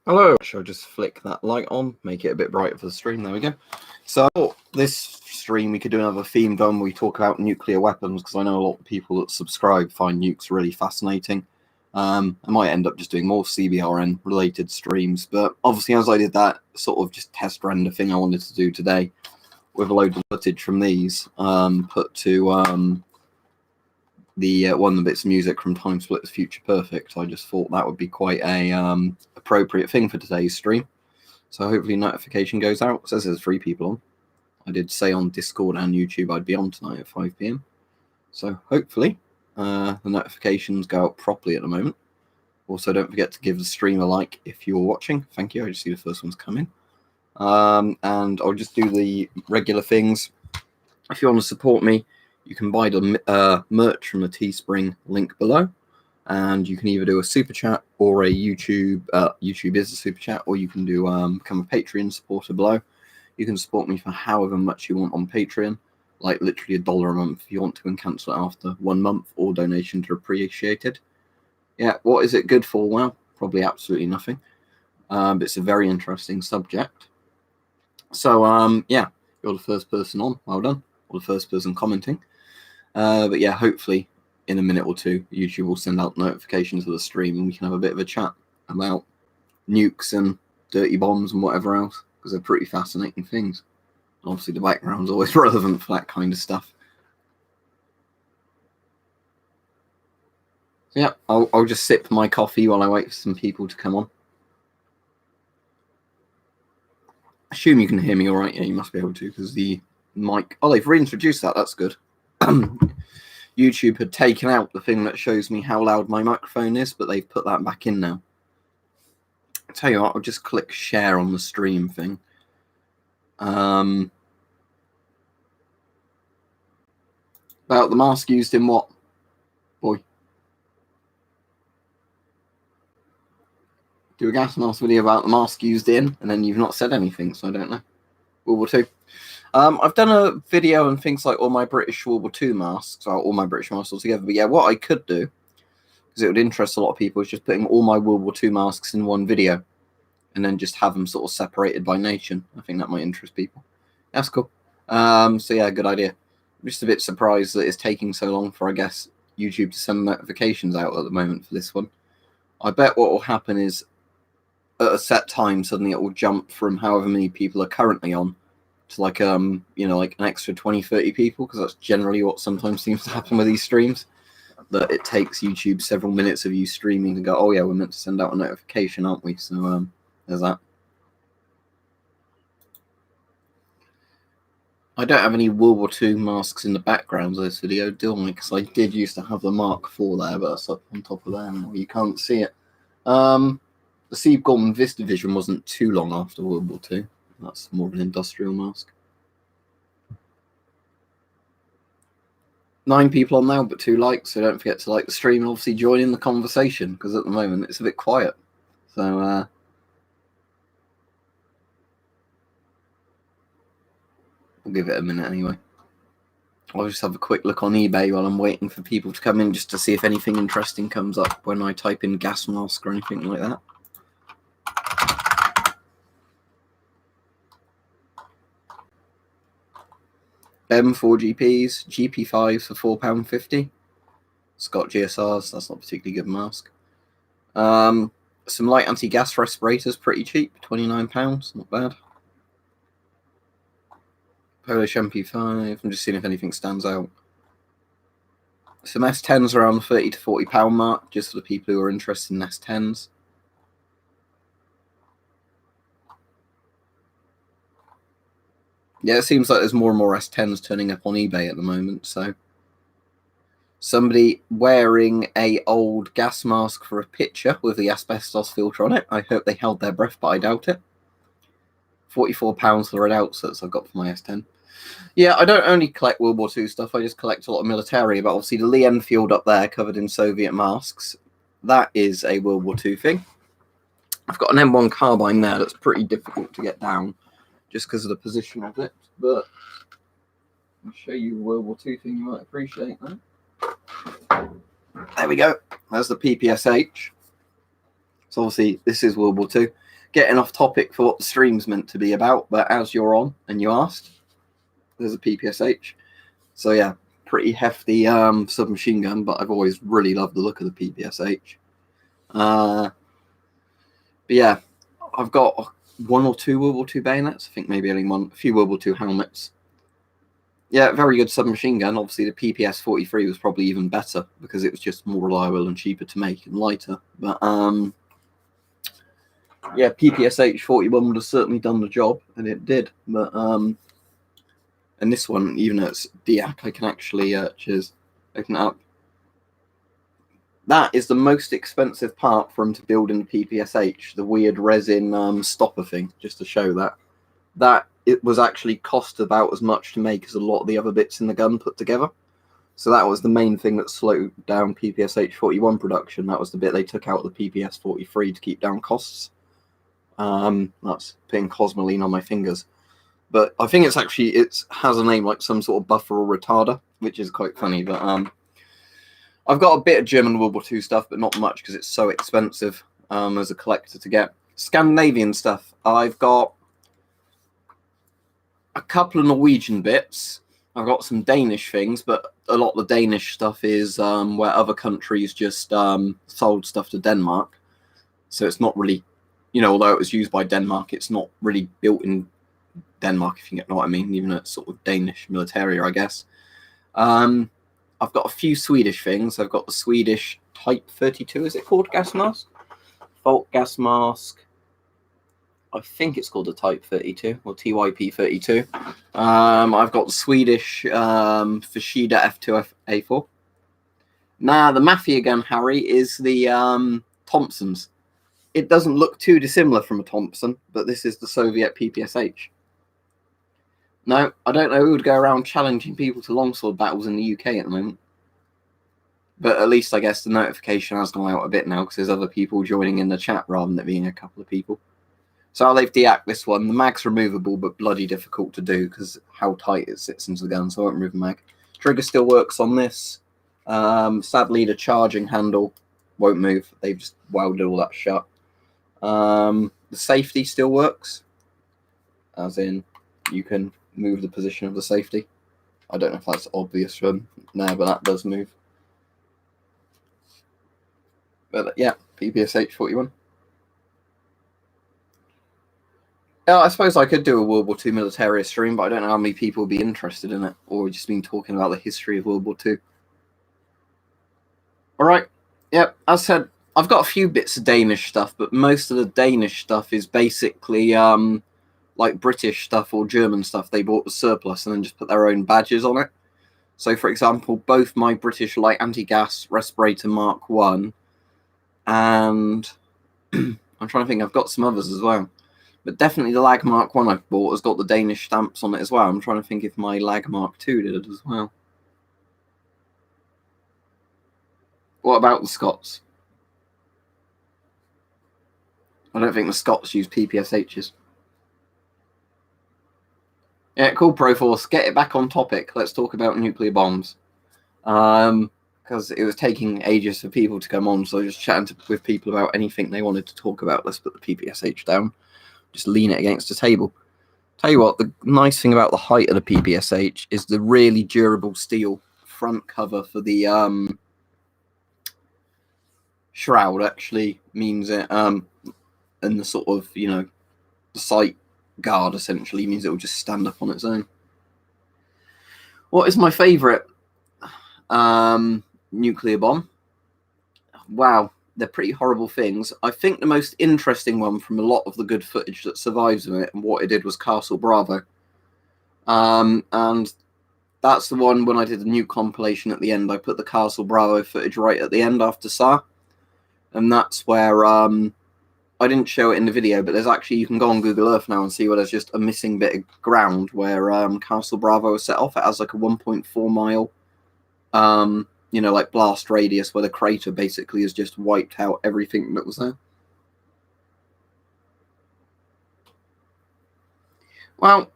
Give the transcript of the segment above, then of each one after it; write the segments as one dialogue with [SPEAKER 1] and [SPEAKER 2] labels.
[SPEAKER 1] Hello. Shall I just flick that light on, make it a bit brighter for the stream? There we go. So I thought this stream we could do another themed one where we talk about nuclear weapons, because I know a lot of people that subscribe find nukes really fascinating. I might end up just doing more CBRN related streams, but obviously as I did that sort of just test render thing I wanted to do today with a load of footage from these, put to the one of the bits of music from Time Split's Future Perfect, I just thought that would be quite a appropriate thing for today's stream. So hopefully notification goes out. It says there's 3 people on. I did say on Discord and YouTube I'd be on tonight at 5 PM. So hopefully the notifications go out properly at the moment. Also, don't forget to give the stream a like if you're watching. Thank you. I just see the first one's coming. And I'll just do the regular things. If you want to support me, you can buy the merch from the Teespring link below, and you can either do a super chat or a YouTube. YouTube is a super chat, or you can do become a Patreon supporter below. You can support me for however much you want on Patreon, like literally $1 a month if you want to, and cancel it after 1 month. All donations are appreciated. Yeah, what is it good for? Well, probably absolutely nothing. But it's a very interesting subject. So yeah, you're the first person on. Well done. Or the first person commenting. But yeah, hopefully in a minute or two, YouTube will send out notifications of the stream and we can have a bit of a chat about nukes and dirty bombs and whatever else, because they're pretty fascinating things. Obviously, the background's always relevant for that kind of stuff. So yeah, I'll just sip my coffee while I wait for some people to come on. I assume you can hear me all right. Yeah, you must be able to, because the mic... Oh, they've reintroduced that. That's good. YouTube had taken out the thing that shows me how loud my microphone is, but they've put that back in now. I'll tell you what, I'll just click share on the stream thing. About the mask used in what? Boy. Do a gas mask video about the mask used in, and then you've not said anything, so I don't know. World War II. I've done a video on things like all my British World War II masks, or all my British masks altogether. But yeah, what I could do, because it would interest a lot of people, is just putting all my World War II masks in one video, and then just have them sort of separated by nation. I think that might interest people. That's cool. So yeah, good idea. I'm just a bit surprised that it's taking so long for, I guess, YouTube to send notifications out at the moment for this one. I bet what will happen is, at a set time, suddenly it will jump from however many people are currently on to like you know, like an extra 20-30 people, because that's generally what sometimes seems to happen with these streams, that it takes YouTube several minutes of you streaming to go, oh yeah, we're meant to send out a notification, aren't we? So there's that. I don't have any World War II masks in the background of this video, do I? Because I did used to have the Mark IV there, but that's up on top of there now. You can't see it. The Steve Gorman Vista Vision wasn't too long after World War II. That's more of an industrial mask. 9 people on now, but 2 likes, so don't forget to like the stream and obviously join in the conversation, because at the moment it's a bit quiet. So we'll give it a minute anyway. I'll just have a quick look on eBay while I'm waiting for people to come in, just to see if anything interesting comes up when I type in gas mask or anything like that. M4 GPs, GP5s for £4.50. Scott GSRs, that's not a particularly good mask. Some light anti-gas respirators, pretty cheap, £29, not bad. Polish MP5, I'm just seeing if anything stands out. Some S10s around the £30 to £40 mark, just for the people who are interested in S10s. Yeah, it seems like there's more and more S10s turning up on eBay at the moment, so... Somebody wearing a old gas mask for a picture with the asbestos filter on it. I hope they held their breath, but I doubt it. £44 for the red outsets I've got for my S10. Yeah, I don't only collect World War II stuff, I just collect a lot of military, but obviously the Lee Enfield up there, covered in Soviet masks, that is a World War II thing. I've got an M1 carbine there that's pretty difficult to get down, just because of the position of it, but I'll show you a World War II thing you might appreciate that. There we go. That's the PPSH. So obviously this is World War II. getting off topic for what the stream's meant to be about, but as you're on and you asked, there's a PPSH. So yeah, pretty hefty submachine gun, but I've always really loved the look of the PPSH. But yeah, I've got 1 or 2 World War II bayonets. I think maybe only one. A few World War II helmets. Yeah, very good submachine gun. Obviously, the PPS-43 was probably even better because it was just more reliable and cheaper to make and lighter. But yeah, PPSH-41 would have certainly done the job, and it did. But and this one, even though it's DIAC, I can actually cheers, open it up. That is the most expensive part for him to build in the PPSH, the weird resin stopper thing, just to show that it was actually cost about as much to make as a lot of the other bits in the gun put together. So that was the main thing that slowed down PPSH-41 production. That was the bit they took out of the PPS-43 to keep down costs. That's putting Cosmoline on my fingers. But I think it has a name like some sort of buffer or retarder, which is quite funny. But I've got a bit of German World War II stuff, but not much because it's so expensive as a collector to get. Scandinavian stuff. I've got a couple of Norwegian bits. I've got some Danish things, but a lot of the Danish stuff is where other countries just sold stuff to Denmark. So it's not really, although it was used by Denmark, it's not really built in Denmark, if you know what I mean, even though it's sort of Danish military, I guess. I've got a few Swedish things. I've got the Swedish Type 32, is it called, gas mask? Volt gas mask. I think it's called the Type 32 or TYP 32. I've got the Swedish Fashida F2A4. Now, the Mafia gun, Harry, is the Thompson's. It doesn't look too dissimilar from a Thompson, but this is the Soviet PPSH. No, I don't know who would go around challenging people to longsword battles in the UK at the moment. But at least I guess the notification has gone out a bit now because there's other people joining in the chat rather than it being a couple of people. So they've deactivated this one. The mag's removable, but bloody difficult to do because how tight it sits into the gun, so I won't remove the mag. Trigger still works on this. Sadly, the charging handle won't move. They've just welded all that shut. The safety still works, as in you can move the position of the safety. I don't know if that's obvious from there, but that does move. But yeah, PPSH-41. I suppose I could do a World War II military stream, but I don't know how many people would be interested in it, or just been talking about the history of World War II. All right. Yep, as I said, I've got a few bits of Danish stuff, but most of the Danish stuff is basically like British stuff or German stuff they bought as surplus and then just put their own badges on it. So, for example, both my British light anti-gas respirator Mark 1 and I'm trying to think, I've got some others as well. But definitely the Lag Mark 1 I've bought has got the Danish stamps on it as well. I'm trying to think if my Lag Mark 2 did it as well. What about the Scots? I don't think the Scots use PPSHs. Yeah, cool, Proforce. Get it back on topic. Let's talk about nuclear bombs. Because it was taking ages for people to come on, so just chatting with people about anything they wanted to talk about. Let's put the PPSH down. Just lean it against the table. Tell you what, the nice thing about the height of the PPSH is the really durable steel front cover for the shroud actually means it, and the sort of, the sight guard essentially means it will just stand up on its own. What is my favourite nuclear bomb? Wow. They're pretty horrible things. I think the most interesting one from a lot of the good footage that survives of it and what it did was Castle Bravo. And that's the one when I did the new compilation at the end. I put the Castle Bravo footage right at the end after SAR. And that's where I didn't show it in the video, but there's actually, you can go on Google Earth now and see where there's just a missing bit of ground where Castle Bravo was set off. It has like a 1.4 mile like blast radius where the crater basically has just wiped out everything that was there. Well,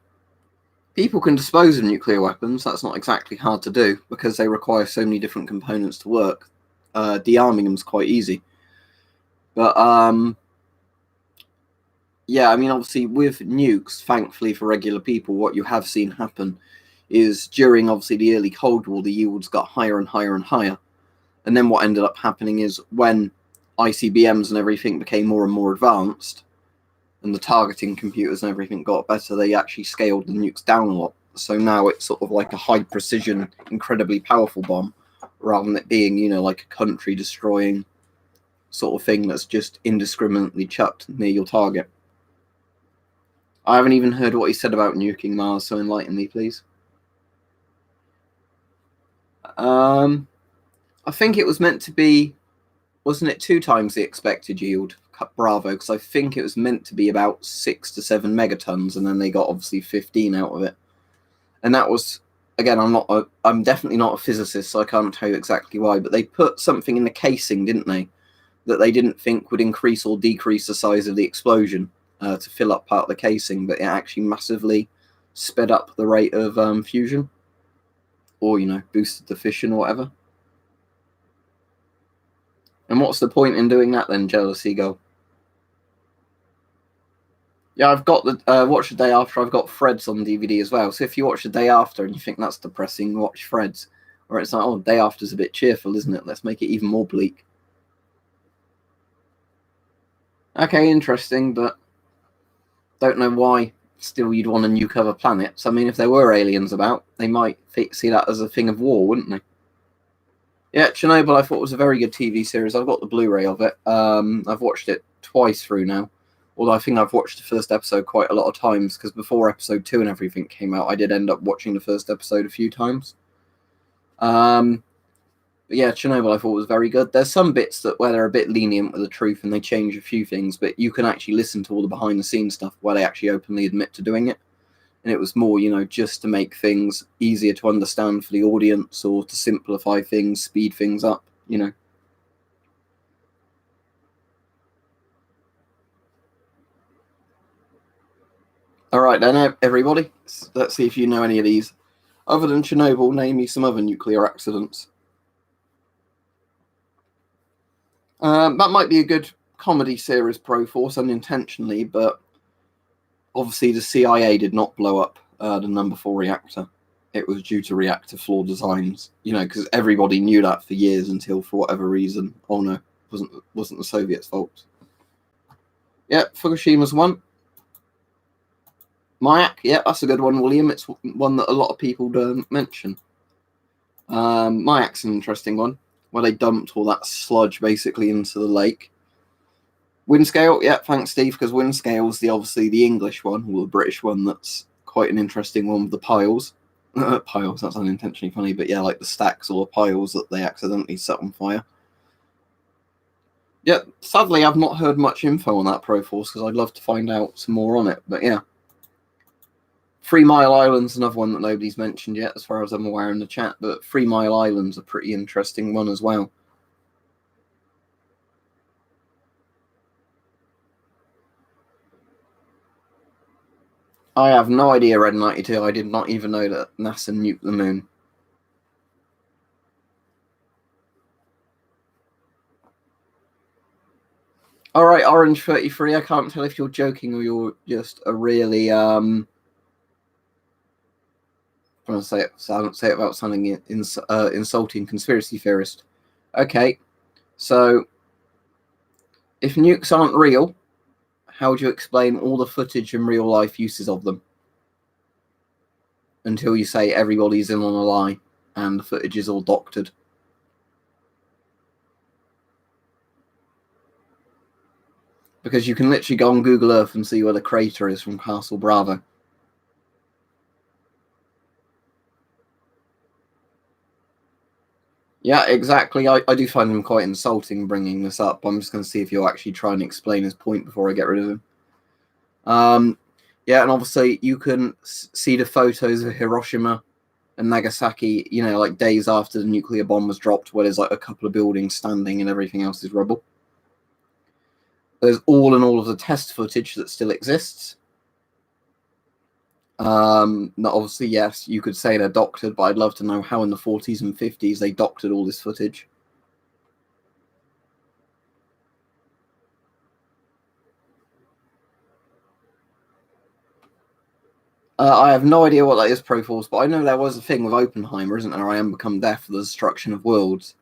[SPEAKER 1] people can dispose of nuclear weapons. That's not exactly hard to do because they require so many different components to work. De-arming them is quite easy. But Yeah, I mean, obviously, with nukes, thankfully for regular people, what you have seen happen is during, obviously, the early Cold War, the yields got higher and higher and higher. And then what ended up happening is when ICBMs and everything became more and more advanced, and the targeting computers and everything got better, they actually scaled the nukes down a lot. So now it's sort of like a high precision, incredibly powerful bomb, rather than it being, like a country destroying sort of thing that's just indiscriminately chucked near your target. I haven't even heard what he said about nuking Mars, so enlighten me, please. I think it was meant to be, wasn't it 2 times the expected yield? Bravo, because I think it was meant to be about 6 to 7 megatons, and then they got obviously 15 out of it. And that was, again, I'm definitely not a physicist, so I can't tell you exactly why, but they put something in the casing, didn't they, that they didn't think would increase or decrease the size of the explosion to fill up part of the casing, but it actually massively sped up the rate of fusion, or boosted the fission or whatever. And what's the point in doing that then, Jealous Seagull? Yeah, I've got the Watch the Day After. I've got Threads on DVD as well. So if you watch the Day After and you think that's depressing, watch Threads. Or it's like, oh, Day After's a bit cheerful, isn't it? Let's make it even more bleak. Okay, interesting, but don't know why still you'd want to nuke other planets. I mean, if there were aliens about, they might see that as a thing of war, wouldn't they? Yeah, Chernobyl I thought was a very good TV series. I've got the Blu-ray of it. I've watched it twice through now. Although I think I've watched the first episode quite a lot of times, because before episode 2 and everything came out, I did end up watching the first episode a few times. But yeah, Chernobyl I thought was very good. There's some bits where they're a bit lenient with the truth and they change a few things, but you can actually listen to all the behind-the-scenes stuff where they actually openly admit to doing it. And it was more, just to make things easier to understand for the audience, or to simplify things, speed things up, All right then, everybody. Let's see if you know any of these. Other than Chernobyl, name me some other nuclear accidents. That might be a good comedy series, Proforce, unintentionally, but obviously the CIA did not blow up the number 4 reactor. It was due to reactor flaw designs, because everybody knew that for years until, for whatever reason, oh no, wasn't the Soviets' fault. Yeah, Fukushima's one. Mayak, yeah, that's a good one, William. It's one that a lot of people don't mention. Mayak's an interesting one, where they dumped all that sludge basically into the lake. Windscale, yeah, thanks, Steve, because Windscale's obviously the English one, or the British one. That's quite an interesting one with the piles. Piles, that's unintentionally funny, but yeah, like the stacks or the piles that they accidentally set on fire. Yeah, sadly, I've not heard much info on that Proforce, because I'd love to find out some more on it, but yeah. 3 Mile Island's another one that nobody's mentioned yet, as far as I'm aware in the chat, but 3 Mile Island's a pretty interesting one as well. I have no idea, Red 92. I did not even know that NASA nuked the moon. All right, Orange 33. I can't tell if you're joking or you're just a really I'm trying to say it without sounding insulting conspiracy theorist. Okay, so if nukes aren't real, how would you explain all the footage and real life uses of them? Until you say everybody's in on a lie and the footage is all doctored. Because you can literally go on Google Earth and see where the crater is from Castle Bravo. Yeah, exactly. I do find him quite insulting bringing this up. I'm just going to see if he'll actually try and explain his point before I get rid of him. Yeah, and obviously you can see the photos of Hiroshima and Nagasaki, like days after the nuclear bomb was dropped, where there's like a couple of buildings standing and everything else is rubble. There's all of the test footage that still exists. Obviously, yes, you could say they're doctored, but I'd love to know how in the 40s and 50s they doctored all this footage. I have no idea what that is, Proforce, but I know there was a thing with Oppenheimer, isn't there? I Am Become Death, the destruction of worlds,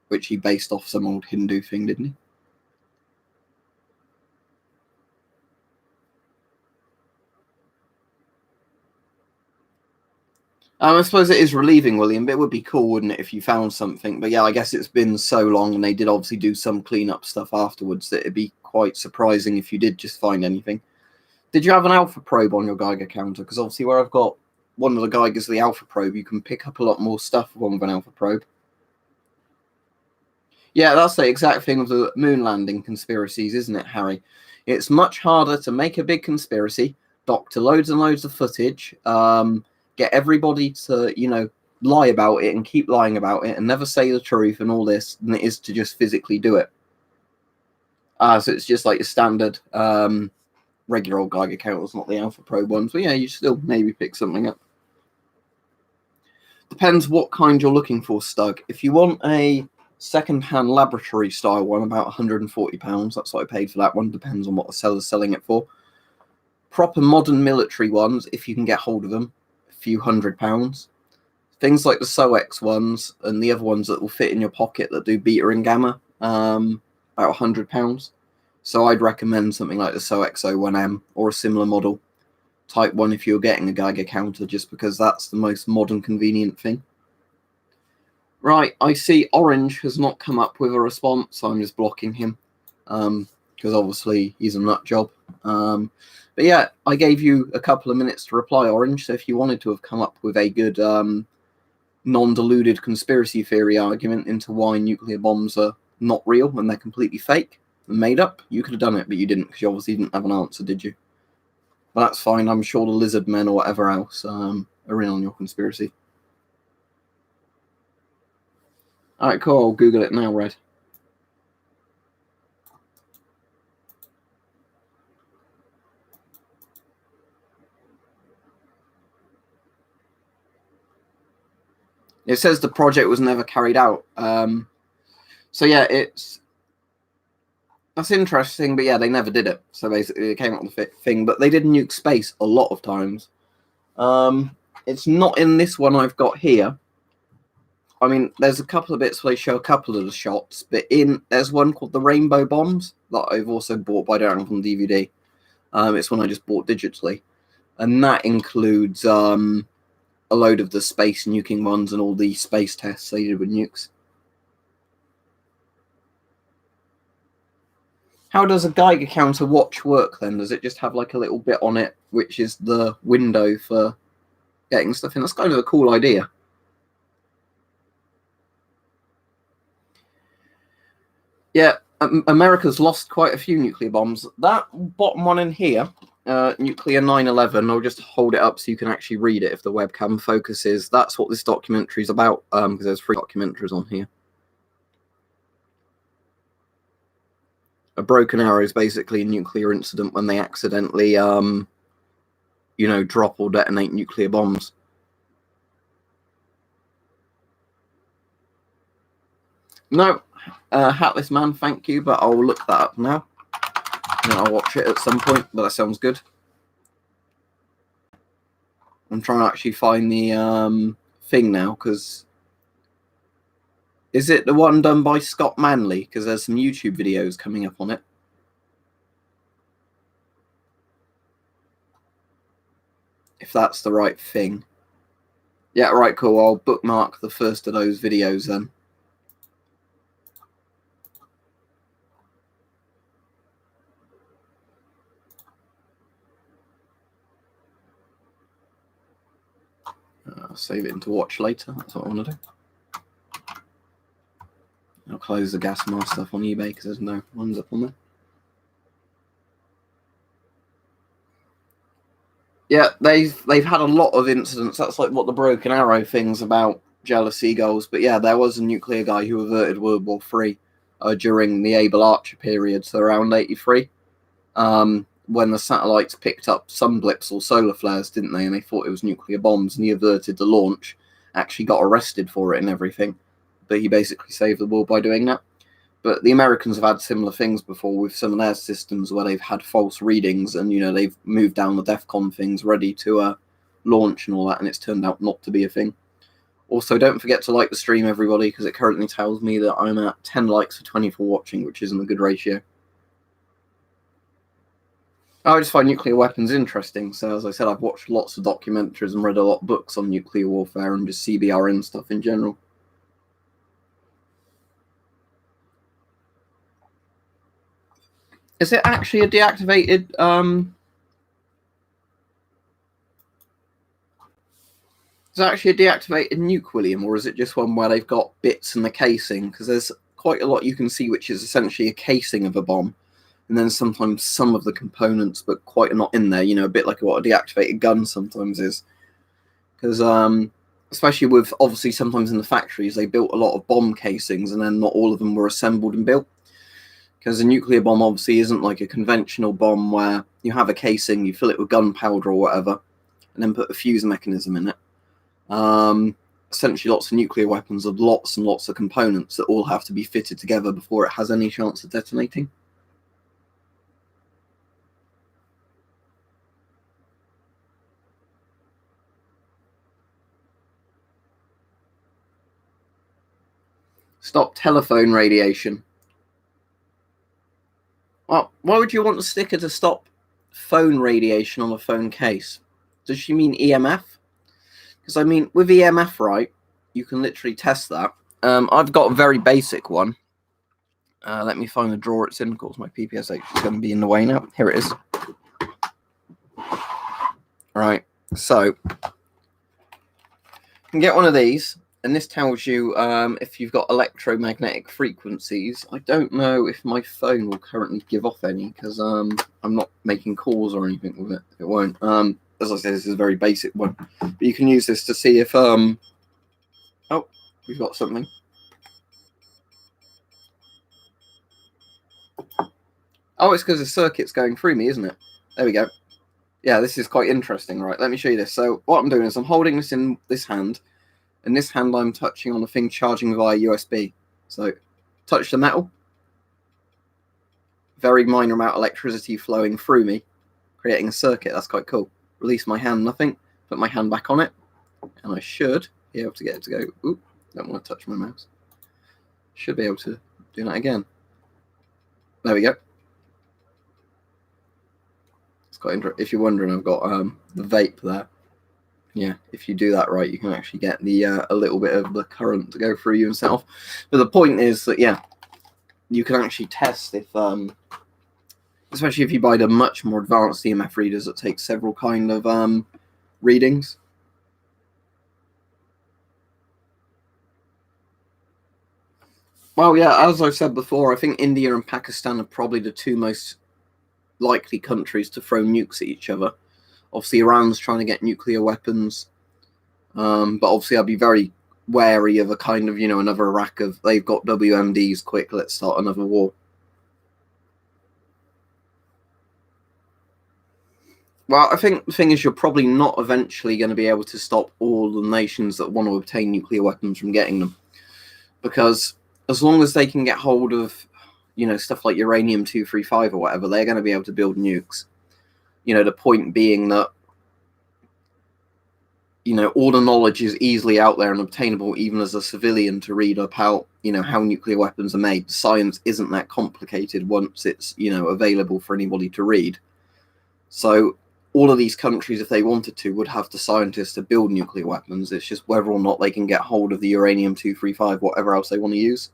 [SPEAKER 1] which he based off some old Hindu thing, didn't he? I suppose it is relieving, William, but it would be cool, wouldn't it, if you found something? But yeah, I guess it's been so long, and they did obviously do some cleanup stuff afterwards, that it'd be quite surprising if you did just find anything. Did you have an alpha probe on your Geiger counter? Because obviously where I've got one of the Geigers, the alpha probe, you can pick up a lot more stuff with an alpha probe. Yeah, that's the exact thing with the moon landing conspiracies, isn't it, Harry? It's much harder to make a big conspiracy, doctor loads and loads of footage, get everybody to, lie about it and keep lying about it and never say the truth and all this than it is to just physically do it. So it's just like your standard regular old Geiger counters, not the alpha probe ones. But yeah, you still maybe pick something up. Depends what kind you're looking for, Stug. If you want a second-hand laboratory style one, about £140. That's what I paid for that one. Depends on what the seller's selling it for. Proper modern military ones, if you can get hold of them, a few £100. Things like the SOX ones and the other ones that will fit in your pocket that do beta and gamma, about £100. So I'd recommend something like the SOX 01M or a similar model. Type 1 if you're getting a Geiger counter, just because that's the most modern, convenient thing. Right, I see Orange has not come up with a response, so I'm just blocking him, because obviously he's a nut job. But yeah, I gave you a couple of minutes to reply, Orange, so if you wanted to have come up with a good non-deluded conspiracy theory argument into why nuclear bombs are not real and they're completely fake and made up, you could have done it, but you didn't, because you obviously didn't have an answer, did you? But that's fine. I'm sure the lizard men or whatever else are in on your conspiracy. All right, cool. I'll Google it now, Red. It says the project was never carried out. So yeah, that's interesting. But yeah, they never did it. So basically, it came up with the thing. But they did nuke space a lot of times. It's not in this one I've got here. I mean, there's a couple of bits where they show a couple of the shots, but there's one called the Rainbow Bombs that I've also bought, but I don't have on DVD. It's one I just bought digitally, and that includes a load of the space nuking ones and all the space tests they did with nukes. How does a Geiger counter watch work then? Does it just have like a little bit on it, which is the window for getting stuff in? That's kind of a cool idea. Yeah, America's lost quite a few nuclear bombs. That bottom one in here, Nuclear 9/11, I'll just hold it up so you can actually read it if the webcam focuses. That's what this documentary is about, because there's 3 documentaries on here. A broken arrow is basically a nuclear incident when they accidentally, drop or detonate nuclear bombs. No, Hatless Man, thank you, but I'll look that up now. And I'll watch it at some point, but that sounds good. I'm trying to actually find the thing now, because... Is it the one done by Scott Manley? Because there's some YouTube videos coming up on it. If that's the right thing. Yeah, right, cool. I'll bookmark the first of those videos then. I'll save it into watch later. That's what I want to do. I'll close the gas mask stuff on eBay because there's no ones up on there. Yeah, they've had a lot of incidents. That's like what the Broken Arrow thing's about, jealous seagulls. But yeah, there was a nuclear guy who averted World War III during the Able Archer period, so around 83. When the satellites picked up sun blips or solar flares, didn't they? And they thought it was nuclear bombs, and he averted the launch. Actually got arrested for it and everything. But he basically saved the world by doing that. But the Americans have had similar things before with some of their systems where they've had false readings and, they've moved down the DEFCON things ready to launch and all that, and it's turned out not to be a thing. Also, don't forget to like the stream, everybody, because it currently tells me that I'm at 10 likes for 24 watching, which isn't a good ratio. I just find nuclear weapons interesting. So, as I said, I've watched lots of documentaries and read a lot of books on nuclear warfare and just CBRN stuff in general. Is it actually a deactivated... Is it actually a deactivated nuke, William, or is it just one where they've got bits in the casing? Because there's quite a lot you can see which is essentially a casing of a bomb, and then sometimes some of the components, but quite a lot in there, you know, a bit like what a deactivated gun sometimes is. Because especially with, obviously, sometimes in the factories, they built a lot of bomb casings, and then not all of them were assembled and built. Because a nuclear bomb obviously isn't like a conventional bomb where you have a casing, you fill it with gunpowder or whatever, and then put a fuse mechanism in it. Essentially, lots of nuclear weapons have lots and lots of components that all have to be fitted together before it has any chance of detonating. Stop telephone radiation. Well, why would you want the sticker to stop phone radiation on a phone case? Does she mean EMF? Because, I mean, with EMF, right, you can literally test that. I've got a very basic one. Let me find the drawer it's in. Of course, my PPSH is going to be in the way now. Here it is. Right, so you can get one of these, and this tells you if you've got electromagnetic frequencies. I don't know if my phone will currently give off any, because I'm not making calls or anything with it. It won't. As I said, this is a very basic one. But you can use this to see if... Oh, we've got something. Oh, it's because the circuit's going through me, isn't it? There we go. Yeah, this is quite interesting. Right, let me show you this. So what I'm doing is I'm holding this in this hand. In this hand, I'm touching on a thing charging via USB. So touch the metal. Very minor amount of electricity flowing through me, creating a circuit. That's quite cool. Release my hand, nothing. Put my hand back on it. And I should be able to get it to go. Oop, don't want to touch my mouse. Should be able to do that again. There we go. It's quite interesting. If you're wondering, I've got the vape there. Yeah, if you do that right, you can actually get the a little bit of the current to go through you and set off. But the point is that, yeah, you can actually test if, especially if you buy the much more advanced EMF readers that take several kind of readings. Well, yeah, as I've said before, I think India and Pakistan are probably the two most likely countries to throw nukes at each other. Obviously, Iran's trying to get nuclear weapons, but obviously I'd be very wary of a kind of, you know, another Iraq of, they've got WMDs, quick, let's start another war. Well, I think the thing is, you're probably not eventually going to be able to stop all the nations that want to obtain nuclear weapons from getting them. Because as long as they can get hold of, you know, stuff like uranium-235 or whatever, they're going to be able to build nukes. You know, the point being that, you know, all the knowledge is easily out there and obtainable, even as a civilian, to read up how, you know, how nuclear weapons are made. The science isn't that complicated once it's, you know, available for anybody to read. So all of these countries, if they wanted to, would have the scientists to build nuclear weapons. It's just whether or not they can get hold of the uranium-235, whatever else they want to use.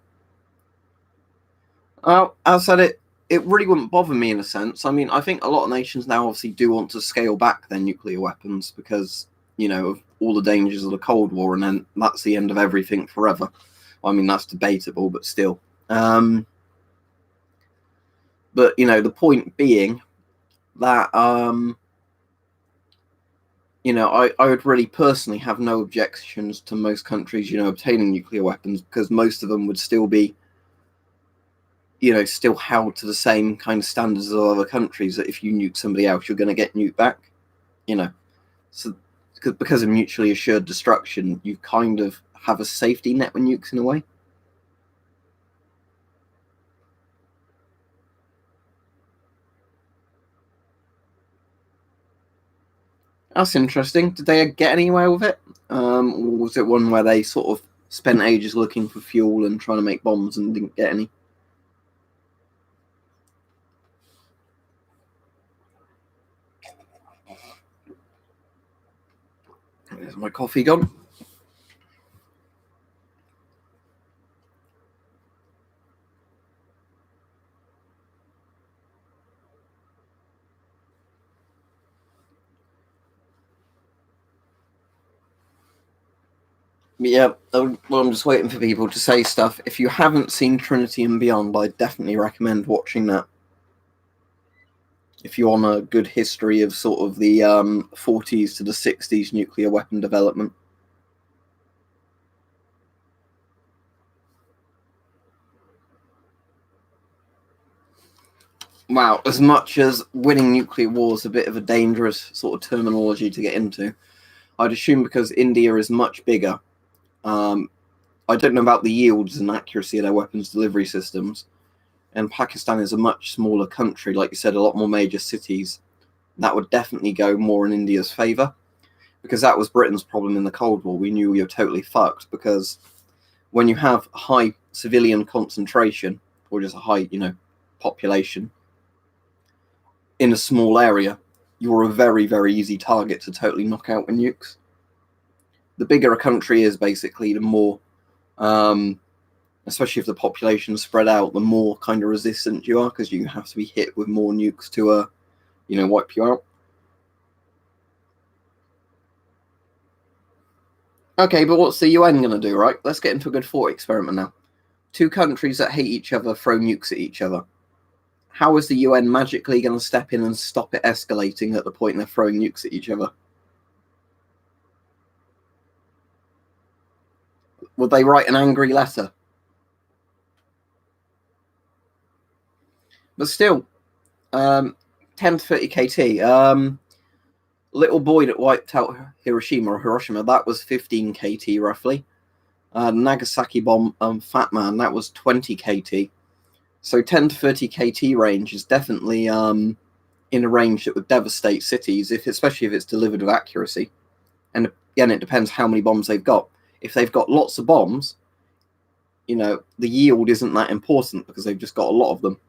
[SPEAKER 1] As I said, it really wouldn't bother me in a sense. I mean, I think a lot of nations now obviously do want to scale back their nuclear weapons because, you know, of all the dangers of the Cold War, and then that's the end of everything forever. I mean, that's debatable, but still. But, you know, the point being that, you know, I would really personally have no objections to most countries, you know, obtaining nuclear weapons, because most of them would still be, you know, still held to the same kind of standards as other countries, that if you nuke somebody else, you're going to get nuked back, you know. So because of mutually assured destruction, you kind of have a safety net with nukes in a way. That's interesting. Did they get anywhere with it? Or was it one where they sort of spent ages looking for fuel and trying to make bombs and didn't get any? There's my coffee gone. Yeah, well, I'm just waiting for people to say stuff. If you haven't seen Trinity and Beyond, I definitely recommend watching that. If you want a good history of sort of the 40s to the 60s nuclear weapon development. Wow, as much as winning nuclear war is a bit of a dangerous sort of terminology to get into, I'd assume because India is much bigger. I don't know about the yields and accuracy of their weapons delivery systems, and Pakistan is a much smaller country, like you said, a lot more major cities. That would definitely go more in India's favour, because that was Britain's problem in the Cold War. We knew we were totally fucked, because when you have high civilian concentration, or just a high, population in a small area, you're a very, very easy target to totally knock out with nukes. The bigger a country is, basically, the more, especially if the population is spread out, the more kind of resistant you are, because you have to be hit with more nukes to, wipe you out. Okay, but what's the UN going to do, right? Let's get into a good thought experiment now. Two countries that hate each other throw nukes at each other. How is the UN magically going to step in and stop it escalating at the point they're throwing nukes at each other? Would they write an angry letter? But still, 10 to 30 KT. Little boy that wiped out Hiroshima, that was 15 KT roughly. Nagasaki bomb, Fat Man, that was 20 KT. So 10 to 30 KT range is definitely in a range that would devastate cities, especially if it's delivered with accuracy. And again, it depends how many bombs they've got. If they've got lots of bombs, the yield isn't that important because they've just got a lot of them.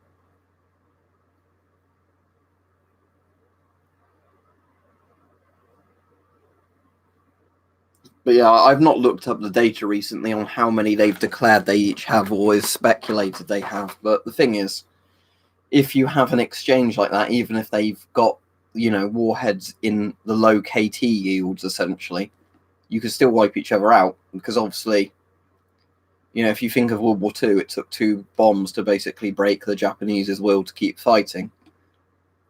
[SPEAKER 1] But yeah, I've not looked up the data recently on how many they've declared they each have or is speculated they have. But the thing is, if you have an exchange like that, even if they've got, warheads in the low KT yields, essentially, you can still wipe each other out. Because obviously, if you think of World War II, it took two bombs to basically break the Japanese's will to keep fighting.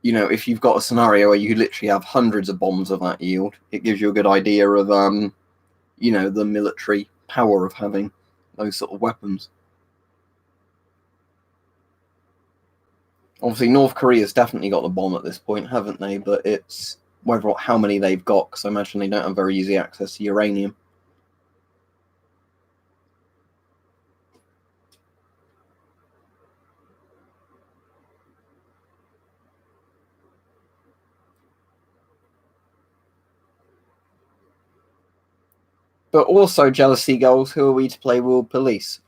[SPEAKER 1] If you've got a scenario where you literally have hundreds of bombs of that yield, it gives you a good idea of, the military power of having those sort of weapons. Obviously, North Korea's definitely got the bomb at this point, haven't they? But it's whether how many they've got, because I imagine they don't have very easy access to uranium. But also, jealous seagulls, who are we to play world police?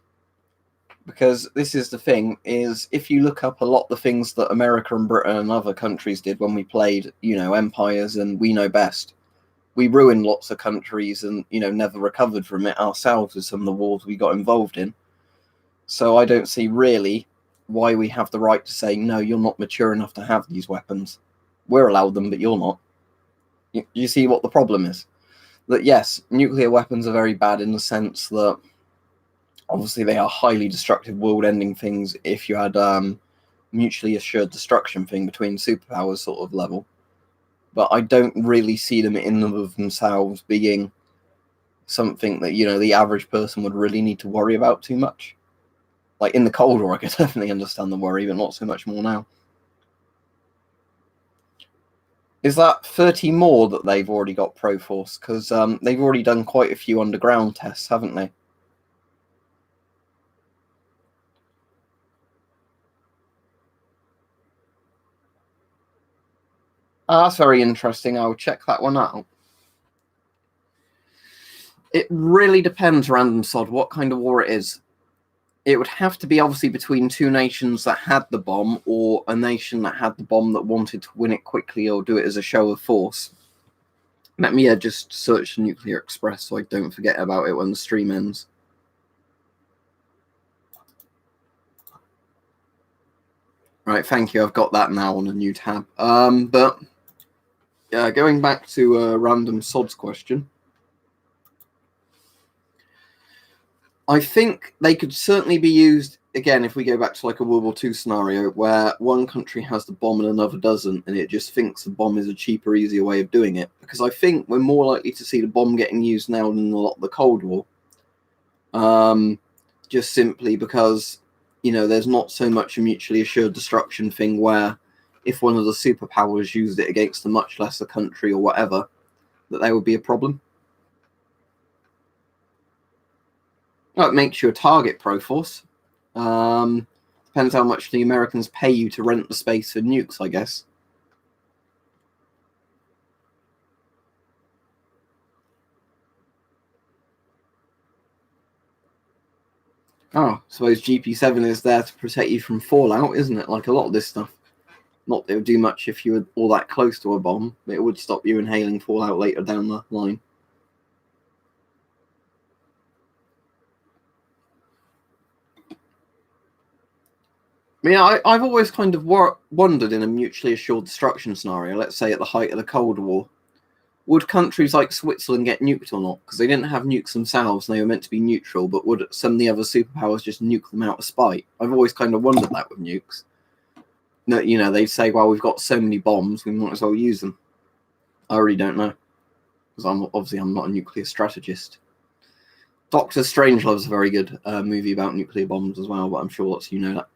[SPEAKER 1] Because this is the thing, is if you look up a lot of the things that America and Britain and other countries did when we played, empires and we know best, we ruined lots of countries and, never recovered from it ourselves with some of the wars we got involved in. So I don't see really why we have the right to say, no, you're not mature enough to have these weapons. We're allowed them, but you're not. You see what the problem is? That yes, nuclear weapons are very bad in the sense that obviously they are highly destructive, world-ending things if you had mutually assured destruction thing between superpowers sort of level. But I don't really see them in and of themselves being something that, the average person would really need to worry about too much. Like in the Cold War, I could definitely understand the worry, but not so much more now. Is that 30 more that they've already got Proforce? Because they've already done quite a few underground tests, haven't they? That's very interesting. I'll check that one out. It really depends, Random Sod, what kind of war it is. It would have to be obviously between two nations that had the bomb, or a nation that had the bomb that wanted to win it quickly or do it as a show of force. Let me just search the Nuclear Express so I don't forget about it when the stream ends. Right, thank you. I've got that now on a new tab. But yeah, going back to Random Sod's question, I think they could certainly be used, again, if we go back to like a World War II scenario where one country has the bomb and another doesn't, and it just thinks the bomb is a cheaper, easier way of doing it. Because I think we're more likely to see the bomb getting used now than a lot of the Cold War. Just simply because, there's not so much a mutually assured destruction thing where if one of the superpowers used it against a much lesser country or whatever, that there would be a problem. Well, it makes you a target, Proforce. Depends how much the Americans pay you to rent the space for nukes, I guess. Oh, I suppose GP7 is there to protect you from fallout, isn't it? Like a lot of this stuff. Not that it would do much if you were all that close to a bomb, but it would stop you inhaling fallout later down the line. Yeah, I've always kind of wondered in a mutually assured destruction scenario, let's say at the height of the Cold War, would countries like Switzerland get nuked or not? Because they didn't have nukes themselves and they were meant to be neutral, but would some of the other superpowers just nuke them out of spite? I've always kind of wondered that with nukes. No, they'd say, well, we've got so many bombs, we might as well use them. I really don't know. Because I'm not a nuclear strategist. Doctor Strangelove's a very good movie about nuclear bombs as well, but I'm sure lots of you know that.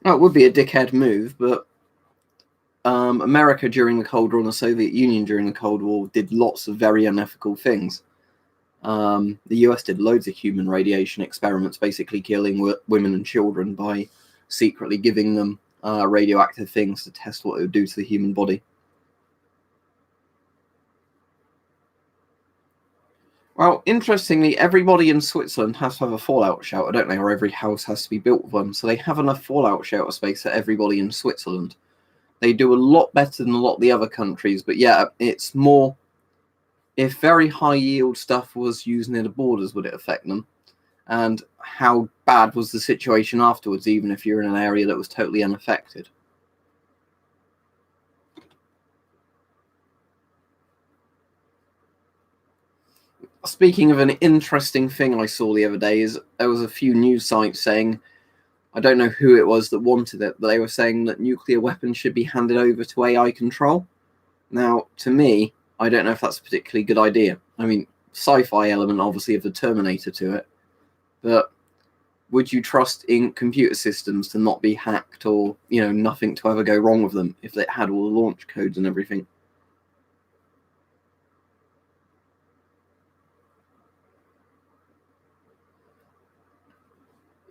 [SPEAKER 1] Oh, it would be a dickhead move, but America during the Cold War and the Soviet Union during the Cold War did lots of very unethical things. The US did loads of human radiation experiments, basically killing women and children by secretly giving them radioactive things to test what it would do to the human body. Well, interestingly, everybody in Switzerland has to have a fallout shelter, don't they? Or every house has to be built with one. So they have enough fallout shelter space for everybody in Switzerland. They do a lot better than a lot of the other countries. But yeah, it's more, if very high yield stuff was used near the borders, would it affect them? And how bad was the situation afterwards, even if you're in an area that was totally unaffected? Speaking of an interesting thing I saw the other day, is there was a few news sites saying, I don't know who it was that wanted it, but they were saying that nuclear weapons should be handed over to AI control. Now, to me, I don't know if that's a particularly good idea. I mean, sci-fi element, obviously, of the Terminator to it, but would you trust in computer systems to not be hacked or, nothing to ever go wrong with them if they had all the launch codes and everything?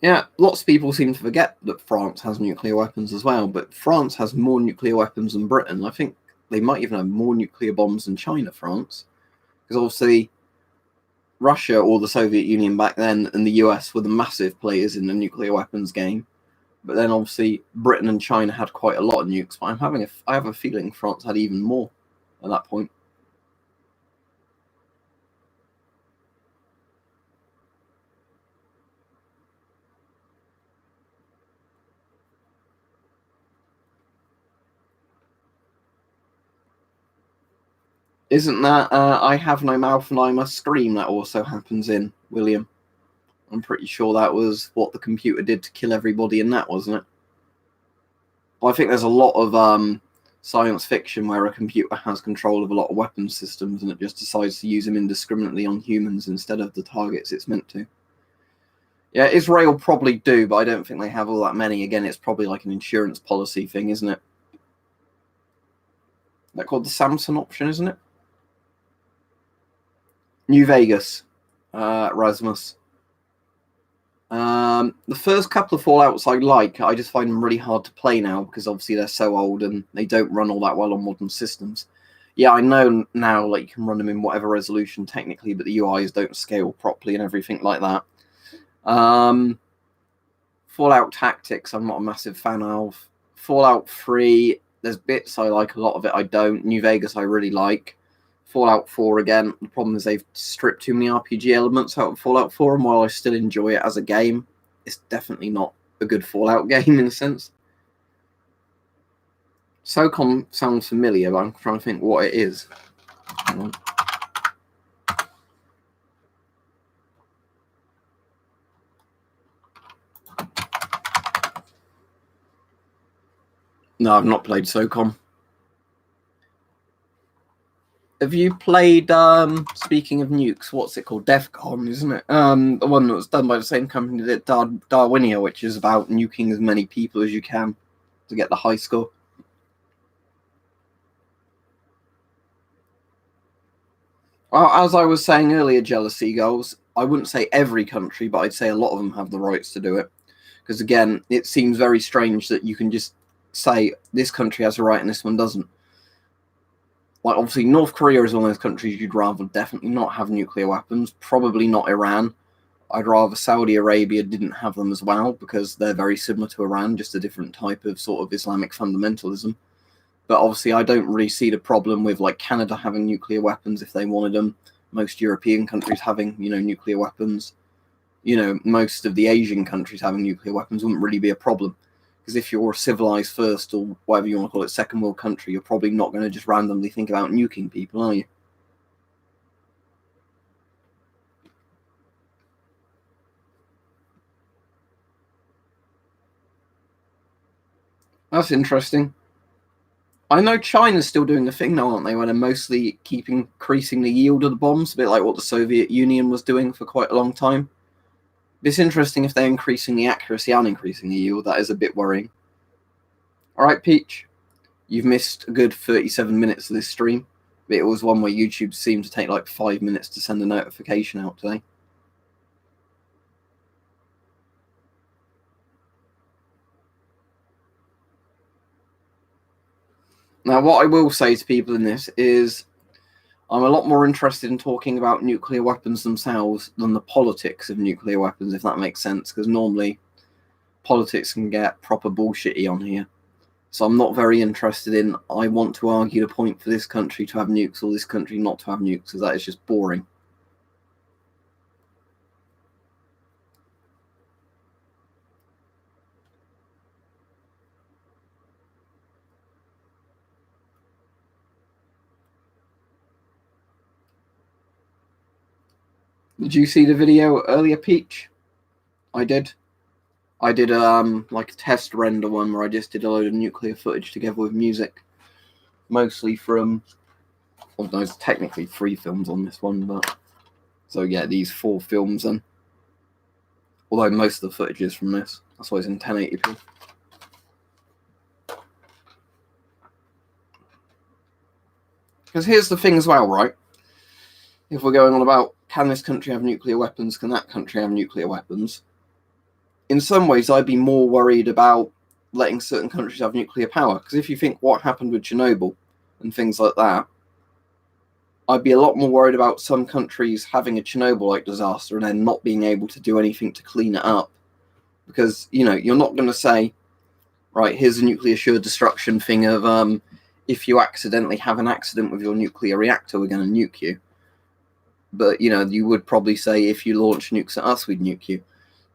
[SPEAKER 1] Yeah, lots of people seem to forget that France has nuclear weapons as well, but France has more nuclear weapons than Britain. I think they might even have more nuclear bombs than China, France. Because obviously Russia or the Soviet Union back then and the US were the massive players in the nuclear weapons game. But then obviously Britain and China had quite a lot of nukes, but I have a feeling France had even more at that point. Isn't that I have no mouth and I must scream that also happens in William? I'm pretty sure that was what the computer did to kill everybody in that, wasn't it? Well, I think there's a lot of science fiction where a computer has control of a lot of weapons systems and it just decides to use them indiscriminately on humans instead of the targets it's meant to. Yeah, Israel probably do, but I don't think they have all that many. Again, it's probably like an insurance policy thing, isn't it? They're called the Samson option, isn't it? New Vegas, Rasmus. The first couple of Fallouts I like, I just find them really hard to play now because obviously they're so old and they don't run all that well on modern systems. Yeah, I know now, like, you can run them in whatever resolution technically, but the UIs don't scale properly and everything like that. Fallout Tactics, I'm not a massive fan of. Fallout 3, there's bits I like, a lot of it I don't. New Vegas I really like. Fallout 4 again, the problem is they've stripped too many RPG elements out of Fallout 4, and while I still enjoy it as a game, it's definitely not a good Fallout game in a sense. SOCOM sounds familiar, but I'm trying to think what it is. No, I've not played SOCOM. Have you played, speaking of nukes, what's it called? DEFCON, isn't it? The one that was done by the same company that Darwinia, which is about nuking as many people as you can to get the high score. Well, as I was saying earlier, Jealous Seagulls, I wouldn't say every country, but I'd say a lot of them have the rights to do it. Because, again, it seems very strange that you can just say this country has a right and this one doesn't. Like, obviously, North Korea is one of those countries you'd rather definitely not have nuclear weapons. Probably not Iran. I'd rather Saudi Arabia didn't have them as well, because they're very similar to Iran, just a different type of sort of Islamic fundamentalism. But obviously, I don't really see the problem with, like, Canada having nuclear weapons if they wanted them. Most European countries having, nuclear weapons. Most of the Asian countries having nuclear weapons wouldn't really be a problem. Because if you're a civilized first, or whatever you want to call it, second world country, you're probably not going to just randomly think about nuking people, are you? That's interesting. I know China's still doing a thing now, aren't they, where they're mostly increasing the yield of the bombs, a bit like what the Soviet Union was doing for quite a long time. It's interesting if they're increasing the accuracy and increasing the yield. That is a bit worrying. All right, Peach, you've missed a good 37 minutes of this stream. It was one where YouTube seemed to take like 5 minutes to send a notification out today. Now, what I will say to people in this is I'm a lot more interested in talking about nuclear weapons themselves than the politics of nuclear weapons, if that makes sense, because normally politics can get proper bullshitty on here. So I'm not very interested in, I want to argue the point for this country to have nukes or this country not to have nukes, because that is just boring. Did you see the video earlier, Peach? I did. I did like a test render one where I just did a load of nuclear footage together with music, mostly from, well, there's technically 3 films on this one, but so yeah, these 4 films, and although most of the footage is from this, that's why it's in 1080p. Because here's the thing as well, right? If we're going on about, can this country have nuclear weapons, can that country have nuclear weapons? In some ways, I'd be more worried about letting certain countries have nuclear power. Because if you think what happened with Chernobyl and things like that, I'd be a lot more worried about some countries having a Chernobyl-like disaster and then not being able to do anything to clean it up. Because, you're not going to say, right, here's a nuclear sure destruction thing of if you accidentally have an accident with your nuclear reactor, we're going to nuke you. But, you would probably say if you launch nukes at us, we'd nuke you.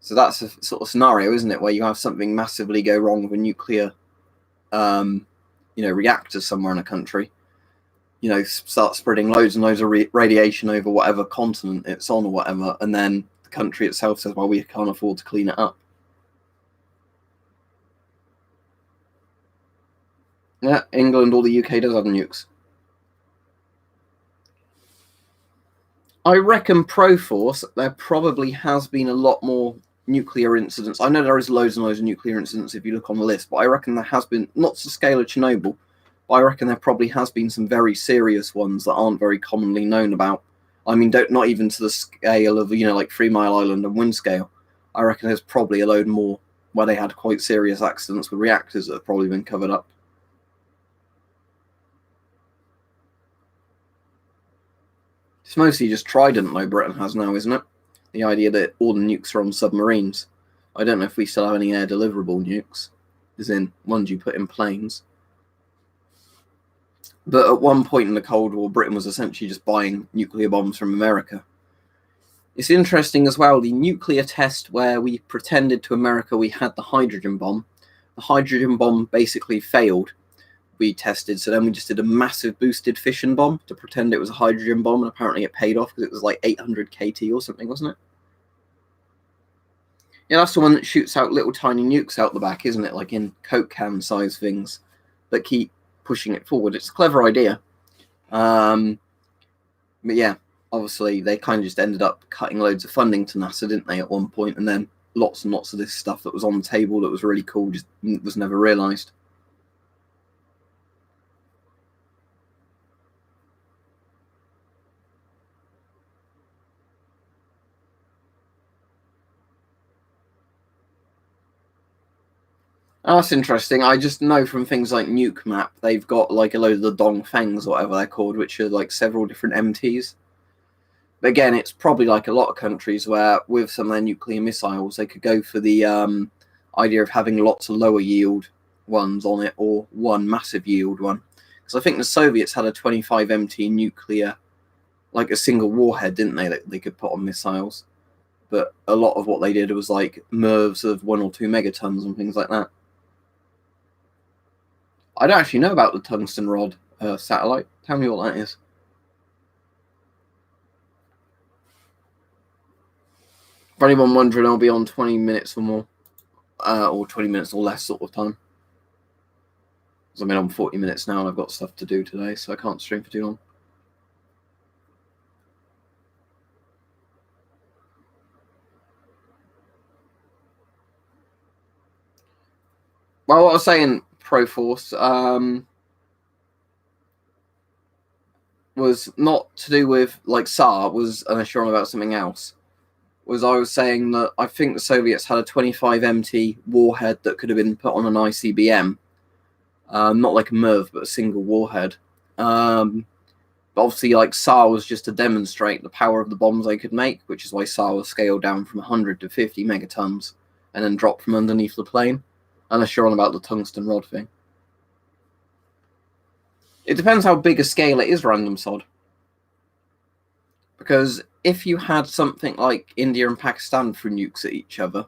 [SPEAKER 1] So that's a sort of scenario, isn't it, where you have something massively go wrong with a nuclear, reactor somewhere in a country. Start spreading loads and loads of radiation over whatever continent it's on or whatever, and then the country itself says, well, we can't afford to clean it up. Yeah, England or the UK does have nukes. I reckon pro-force, there probably has been a lot more nuclear incidents. I know there is loads and loads of nuclear incidents if you look on the list, but I reckon there has been, not to the scale of Chernobyl, but I reckon there probably has been some very serious ones that aren't very commonly known about. I mean, not even to the scale of, like 3 Mile Island and Windscale. I reckon there's probably a load more where they had quite serious accidents with reactors that have probably been covered up. It's mostly just Trident, though, Britain has now, isn't it? The idea that all the nukes are on submarines. I don't know if we still have any air deliverable nukes, as in ones you put in planes. But at one point in the Cold War, Britain was essentially just buying nuclear bombs from America. It's interesting as well, the nuclear test where we pretended to America we had the hydrogen bomb basically failed. We tested, so then we just did a massive boosted fission bomb to pretend it was a hydrogen bomb, and apparently it paid off because it was like 800 KT or something, wasn't it? Yeah, that's the one that shoots out little tiny nukes out the back, isn't it? Like in Coke can size things that keep pushing it forward. It's a clever idea. But yeah, obviously they kind of just ended up cutting loads of funding to NASA, didn't they, at one point? And then lots and lots of this stuff that was on the table that was really cool just was never realised. Oh, that's interesting. I just know from things like Nuke Map, they've got like a load of the Dongfengs or whatever they're called, which are like several different MTs. But again, it's probably like a lot of countries where with some of their nuclear missiles, they could go for the idea of having lots of lower yield ones on it or one massive yield one. Because I think the Soviets had a 25 MT nuclear, like a single warhead, didn't they, that they could put on missiles. But a lot of what they did was like MIRVs of 1 or 2 megatons and things like that. I don't actually know about the tungsten rod satellite. Tell me what that is. For anyone wondering, I'll be on 20 minutes or more, or 20 minutes or less sort of time. Because I'm on 40 minutes now and I've got stuff to do today, so I can't stream for too long. Well, what I was saying, Proforce, was not to do with like SAR, was unless you're on about something else. Was I was saying that I think the Soviets had a 25 MT warhead that could have been put on an ICBM, not like a MIRV, but a single warhead. But obviously, like SAR was just to demonstrate the power of the bombs they could make, which is why SAR was scaled down from 100 to 50 megatons and then dropped from underneath the plane. Unless you're on about the tungsten rod thing. It depends how big a scale it is, random sod. Because if you had something like India and Pakistan threw nukes at each other,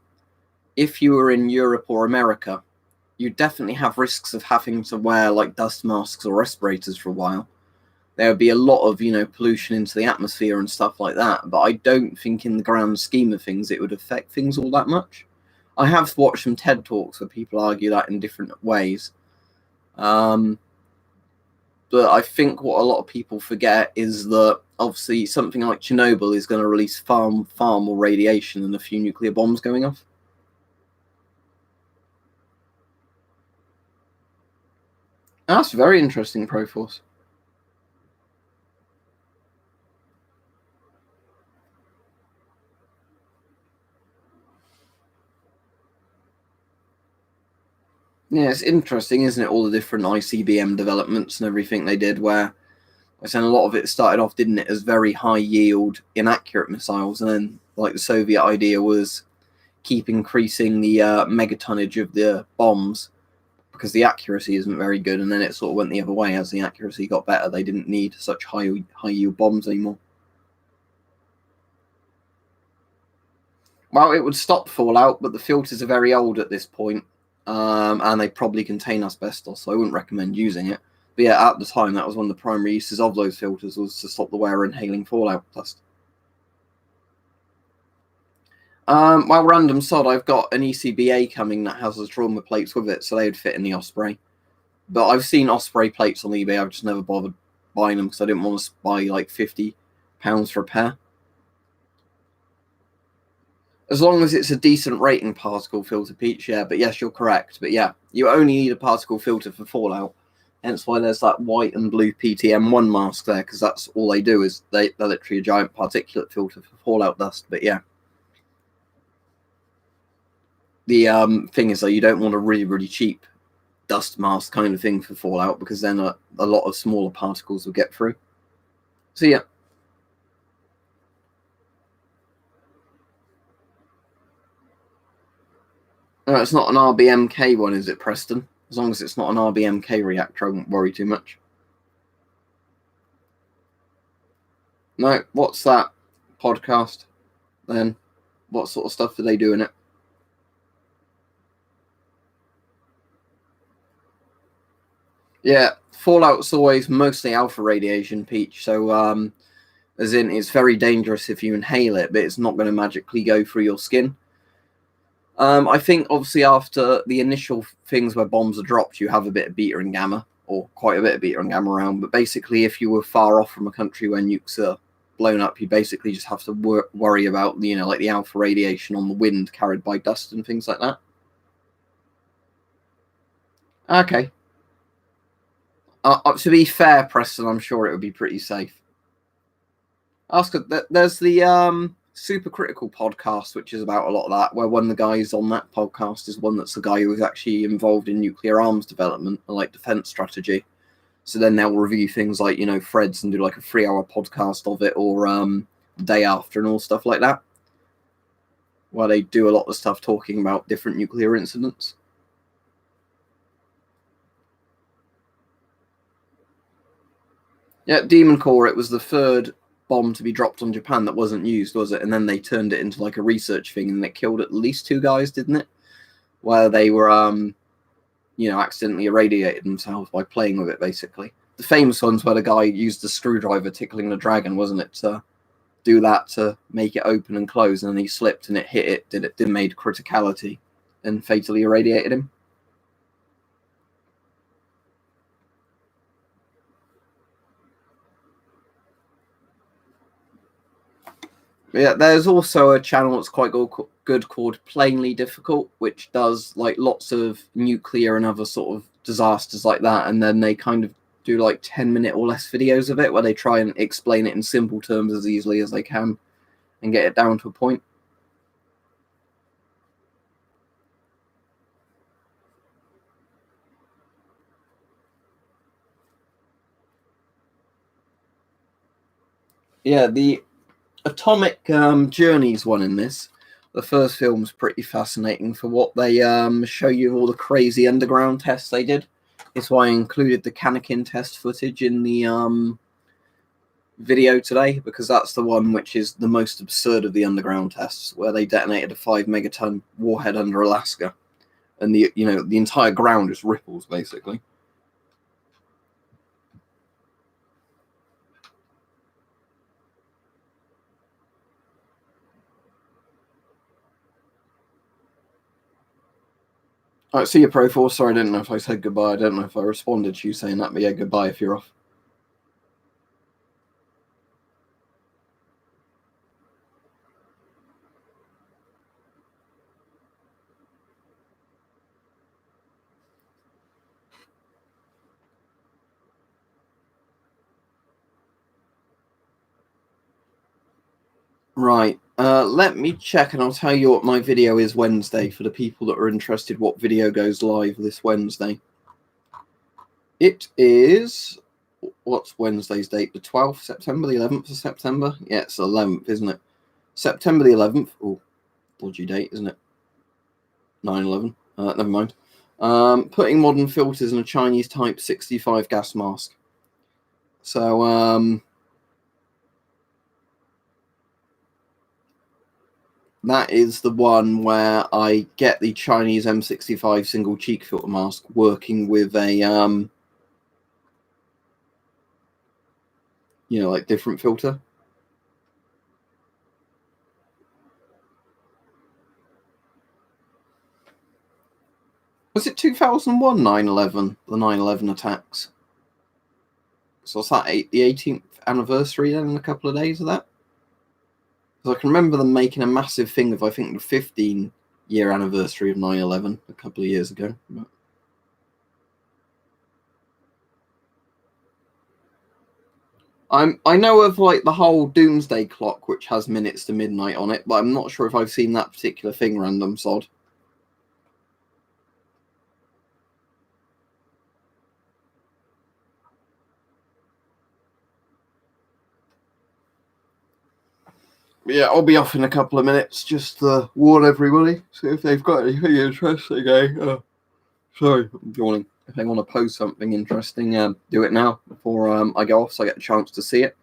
[SPEAKER 1] if you were in Europe or America, you definitely have risks of having to wear like dust masks or respirators for a while. There would be a lot of, pollution into the atmosphere and stuff like that. But I don't think in the grand scheme of things it would affect things all that much. I have watched some TED Talks where people argue that in different ways. But I think what a lot of people forget is that obviously something like Chernobyl is going to release far more radiation than a few nuclear bombs going off. That's very interesting, Proforce. Yeah, it's interesting, isn't it? All the different ICBM developments and everything they did, where I said a lot of it started off, didn't it, as very high yield, inaccurate missiles, and then like the Soviet idea was keep increasing the megatonnage of the bombs because the accuracy isn't very good, and then it sort of went the other way as the accuracy got better. They didn't need such high yield bombs anymore. Well, it would stop fallout, but the filters are very old at this point. And they probably contain asbestos, so I wouldn't recommend using it. But yeah, at the time, that was one of the primary uses of those filters, was to stop the wearer inhaling fallout dust. Well, random sod, I've got an ECBA coming that has the trauma plates with it, so they would fit in the Osprey. But I've seen Osprey plates on eBay, I've just never bothered buying them because I didn't want to buy like £50 for a pair. As long as it's a decent rating particle filter, Peach, yeah. But yes, you're correct. But yeah, you only need a particle filter for fallout. Hence why there's that white and blue PTM1 mask there, because that's all they do is they're literally a giant particulate filter for fallout dust. But yeah. The thing is, though, you don't want a really, really cheap dust mask kind of thing for Fallout, because then a lot of smaller particles will get through. So yeah. No, it's not an RBMK one, is it, Preston? As long as it's not an RBMK reactor, I won't worry too much. No, what's that podcast then? What sort of stuff do they do in it? Yeah, Fallout's always mostly alpha radiation, Peach. So, as in, it's very dangerous if you inhale it, but it's not going to magically go through your skin. I think, obviously, after the initial things where bombs are dropped, you have a bit of beta and gamma, or quite a bit of beta and gamma around. But basically, if you were far off from a country where nukes are blown up, you basically just have to worry about, like the alpha radiation on the wind carried by dust and things like that. Okay. To be fair, Preston, I'm sure it would be pretty safe. There's the Supercritical podcast, which is about a lot of that, where one of the guys on that podcast is one that's the guy who was actually involved in nuclear arms development and like defense strategy. So then they'll review things like, Fred's and do like a 3-hour podcast of it, or Day After and all stuff like that, where they do a lot of stuff talking about different nuclear incidents. Yeah, Demon Core, it was the third bomb to be dropped on Japan that wasn't used, was it? And then they turned it into like a research thing, and it killed at least 2 guys, didn't it? Where they were, accidentally irradiated themselves by playing with it, basically. The famous ones where the guy used the screwdriver tickling the dragon, wasn't it, to do that to make it open and close, and then he slipped and it hit it, did made criticality and fatally irradiated him. Yeah, there's also a channel that's quite good called Plainly Difficult, which does like lots of nuclear and other sort of disasters like that, and then they kind of do like 10-minute or less videos of it where they try and explain it in simple terms as easily as they can and get it down to a point. Yeah, the Atomic Journeys one in this, the first film's pretty fascinating for what they show you all the crazy underground tests they did. It's why I included the Kanakin test footage in the video today, because that's the one which is the most absurd of the underground tests, where they detonated a 5-megaton warhead under Alaska, and the entire ground just ripples basically. All right, see you, Pro Force. Sorry, I didn't know if I said goodbye. I don't know if I responded to you saying that, but yeah, goodbye if you're off. Right, let me check and I'll tell you what my video is Wednesday for the people that are interested what video goes live this Wednesday. It is, what's Wednesday's date? The 12th September, the 11th of September? Yeah, it's the 11th, isn't it? September the 11th. Oh, dodgy date, isn't it? 9/11. Never mind. Putting modern filters in a Chinese Type 65 gas mask. So, that is the one where I get the Chinese M65 single cheek filter mask working with a, like different filter. Was it 2001 9/11? The 9/11 attacks. So what's that? The 18th anniversary then in a couple of days of that? Because I can remember them making a massive thing of, I think, the 15-year anniversary of 9/11 a couple of years ago. But I know of like the whole doomsday clock, which has minutes to midnight on it, but I'm not sure if I've seen that particular thing, random sod. Yeah, I'll be off in a couple of minutes. Just warn everybody. See if they've got anything interesting. Sorry, I'm yawning. If they want to post something interesting, do it now before I go off, so I get a chance to see it.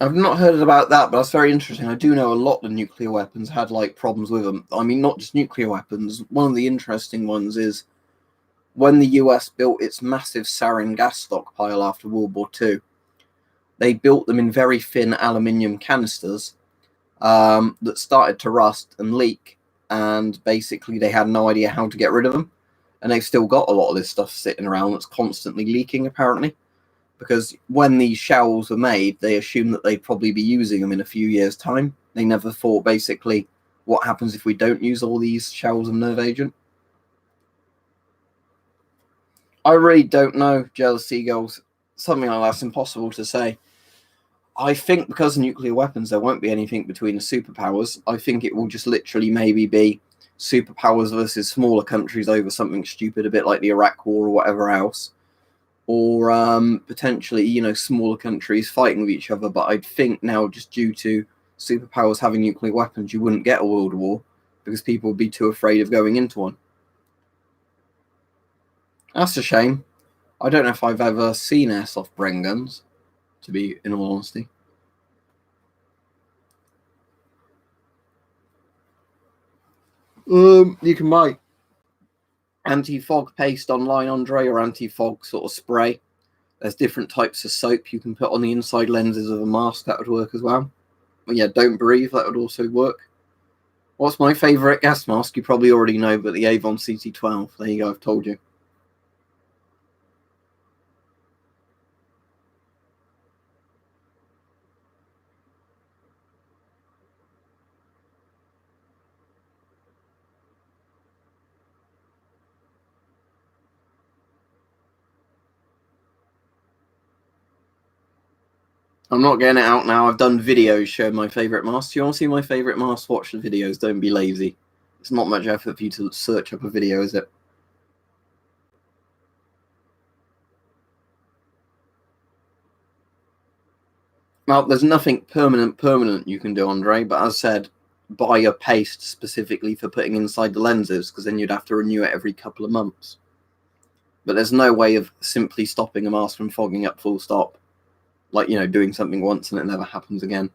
[SPEAKER 1] I've not heard about that, but that's very interesting. I do know a lot of nuclear weapons had like problems with them. I mean, not just nuclear weapons. One of the interesting ones is when the US built its massive sarin gas stockpile after World War II. They built them in very thin aluminium canisters that started to rust and leak, and basically they had no idea how to get rid of them. And they've still got a lot of this stuff sitting around that's constantly leaking, apparently. Because when these shells were made, they assumed that they'd probably be using them in a few years' time. They never thought, basically, what happens if we don't use all these shells of nerve agent? I really don't know, Jealous Seagulls. Something like that's impossible to say. I think because of nuclear weapons, there won't be anything between the superpowers. I think it will just literally maybe be superpowers versus smaller countries over something stupid, a bit like the Iraq War or whatever else. Or potentially, smaller countries fighting with each other. But I'd think now, just due to superpowers having nuclear weapons, you wouldn't get a world war because people would be too afraid of going into one. That's a shame. I don't know if I've ever seen airsoft brain guns, to be in all honesty. You can buy anti-fog paste online, Andre, or anti-fog sort of spray. There's different types of soap you can put on the inside lenses of a mask. That would work as well. But yeah, don't breathe. That would also work. What's my favourite gas mask? You probably already know, but the Avon CT12. There you go, I've told you. I'm not getting it out now. I've done videos showing my favourite masks. You want to see my favourite masks? Watch the videos. Don't be lazy. It's not much effort for you to search up a video, is it? Well, there's nothing permanent you can do, Andre, but as I said, buy a paste specifically for putting inside the lenses, because then you'd have to renew it every couple of months. But there's no way of simply stopping a mask from fogging up full stop. Like, doing something once and it never happens again.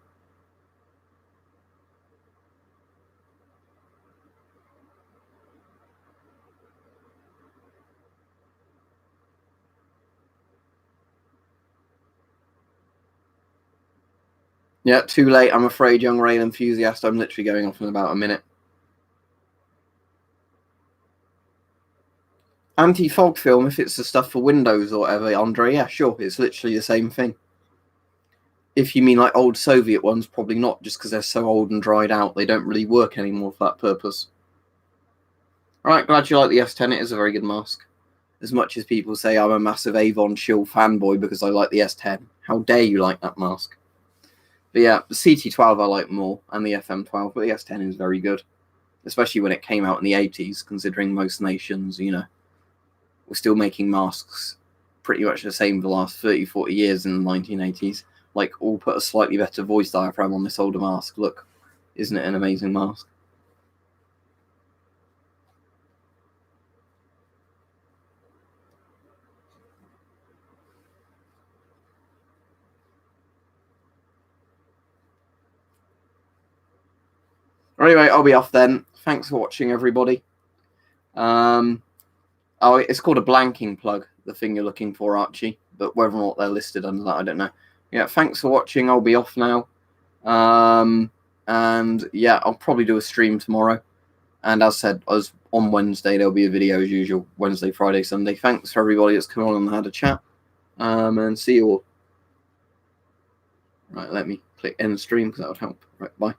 [SPEAKER 1] Yeah, too late, I'm afraid, young rail enthusiast. I'm literally going off in about a minute. Anti-fog film, if it's the stuff for Windows or whatever, Andre, yeah, sure, it's literally the same thing. If you mean like old Soviet ones, probably not, just because they're so old and dried out. They don't really work anymore for that purpose. Alright, glad you like the S10. It is a very good mask. As much as people say I'm a massive Avon Shield fanboy because I like the S10. How dare you like that mask? But yeah, the CT12 I like more, and the FM12, but the S10 is very good. Especially when it came out in the 80s, considering most nations, were still making masks pretty much the same for the last 30, 40 years in the 1980s. Like, all put a slightly better voice diaphragm on this older mask. Look, isn't it an amazing mask? Anyway, I'll be off then. Thanks for watching, everybody. It's called a blanking plug, the thing you're looking for, Archie. But whether or not they're listed under that, I don't know. Yeah, thanks for watching. I'll be off now. And yeah, I'll probably do a stream tomorrow. And as said, on Wednesday, there'll be a video as usual. Wednesday, Friday, Sunday. Thanks for everybody that's come on and had a chat. And see you all. Right, let me click end stream because that would help. Right, bye.